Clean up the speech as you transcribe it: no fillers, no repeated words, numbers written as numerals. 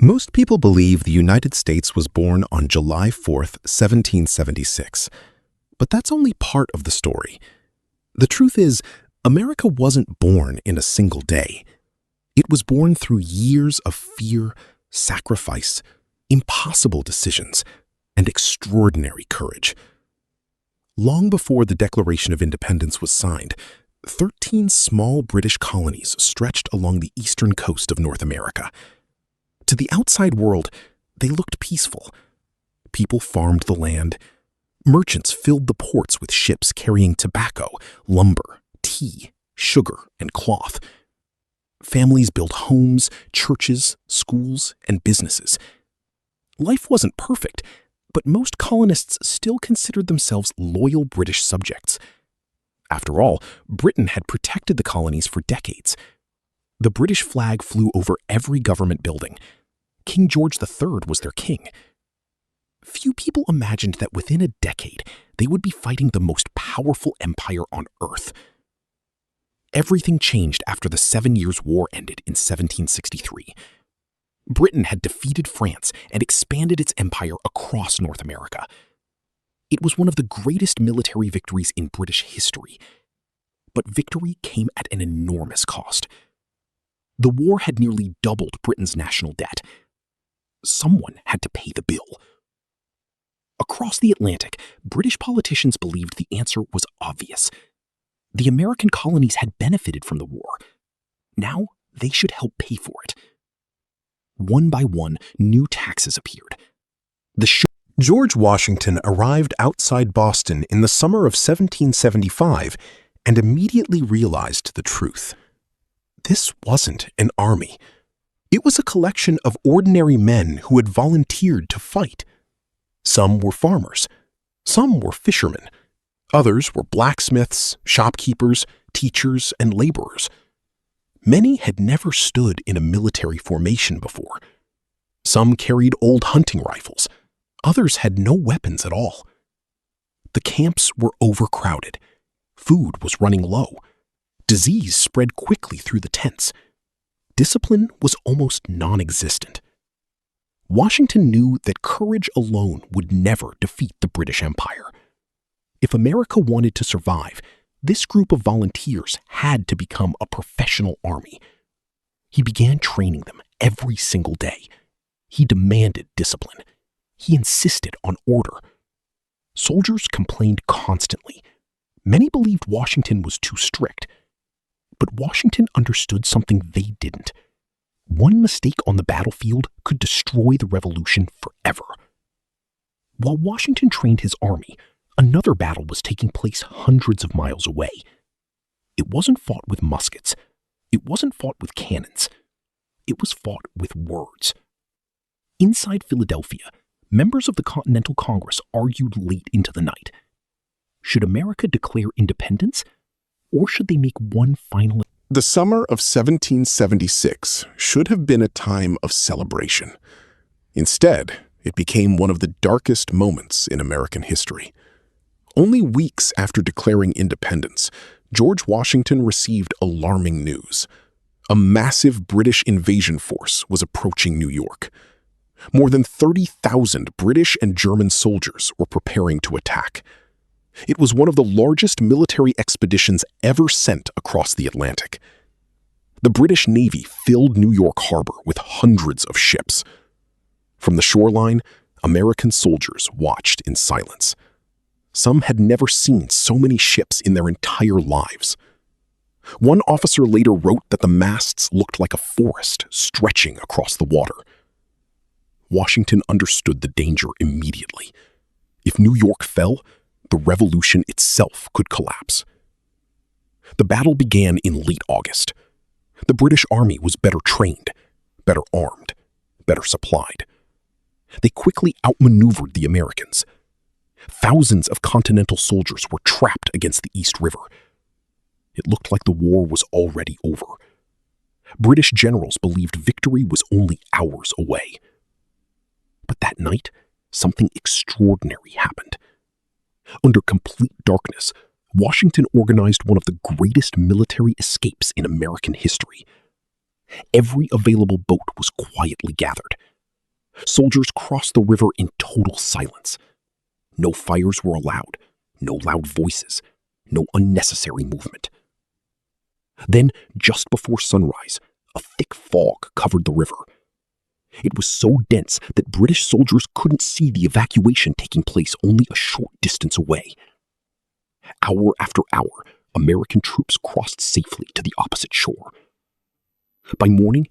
Most people believe the United States was born on July 4th, 1776. But that's only part of the story. The truth is, America wasn't born in a single day. It was born through years of fear, sacrifice, impossible decisions, and extraordinary courage. Long before the Declaration of Independence was signed, 13 small British colonies stretched along the eastern coast of North America. To the outside world, they looked peaceful. People farmed the land. Merchants filled the ports with ships carrying tobacco, lumber, tea, sugar, and cloth. Families built homes, churches, schools, and businesses. Life wasn't perfect, but most colonists still considered themselves loyal British subjects. After all, Britain had protected the colonies for decades. The British flag flew over every government building. King George III was their king. Few people imagined that within a decade, they would be fighting the most powerful empire on Earth. Everything changed after the 7 Years' War ended in 1763. Britain had defeated France and expanded its empire across North America. It was one of the greatest military victories in British history. But victory came at an enormous cost. The war had nearly doubled Britain's national debt. Someone had to pay the bill. Across the Atlantic, British politicians believed the answer was obvious. The American colonies had benefited from the war. Now they should help pay for it. One by one, new taxes appeared. George Washington arrived outside Boston in the summer of 1775 and immediately realized the truth. This wasn't an army. It was a collection of ordinary men who had volunteered to fight. Some were farmers. Some were fishermen. Others were blacksmiths, shopkeepers, teachers, and laborers. Many had never stood in a military formation before. Some carried old hunting rifles. Others had no weapons at all. The camps were overcrowded. Food was running low. Disease spread quickly through the tents. Discipline was almost non-existent. Washington knew that courage alone would never defeat the British Empire. If America wanted to survive, this group of volunteers had to become a professional army. He began training them every single day. He demanded discipline. He insisted on order. Soldiers complained constantly. Many believed Washington was too strict. But Washington understood something they didn't. One mistake on the battlefield could destroy the revolution forever. While Washington trained his army, another battle was taking place hundreds of miles away. It wasn't fought with muskets. It wasn't fought with cannons. It was fought with words. Inside Philadelphia, members of the Continental Congress argued late into the night. Should America declare independence, or should they make one final? The summer of 1776 should have been a time of celebration. Instead, it became one of the darkest moments in American history. Only weeks after declaring independence, George Washington received alarming news. A massive British invasion force was approaching New York. More than 30,000 British and German soldiers were preparing to attack. It was one of the largest military expeditions ever sent across the Atlantic. The British Navy filled New York Harbor with hundreds of ships. From the shoreline, American soldiers watched in silence. Some had never seen so many ships in their entire lives. One officer later wrote that the masts looked like a forest stretching across the water. Washington understood the danger immediately. If New York fell, the revolution itself could collapse. The battle began in late August. The British Army was better trained, better armed, better supplied. They quickly outmaneuvered the Americans. Thousands of Continental soldiers were trapped against the East River. It looked like the war was already over. British generals believed victory was only hours away. But that night, something extraordinary happened. Under complete darkness, Washington organized one of the greatest military escapes in American history. Every available boat was quietly gathered. Soldiers crossed the river in total silence. No fires were allowed, no loud voices, no unnecessary movement. Then, just before sunrise, a thick fog covered the river. It was so dense that British soldiers couldn't see the evacuation taking place only a short distance away. Hour after hour, American troops crossed safely to the opposite shore. By morning,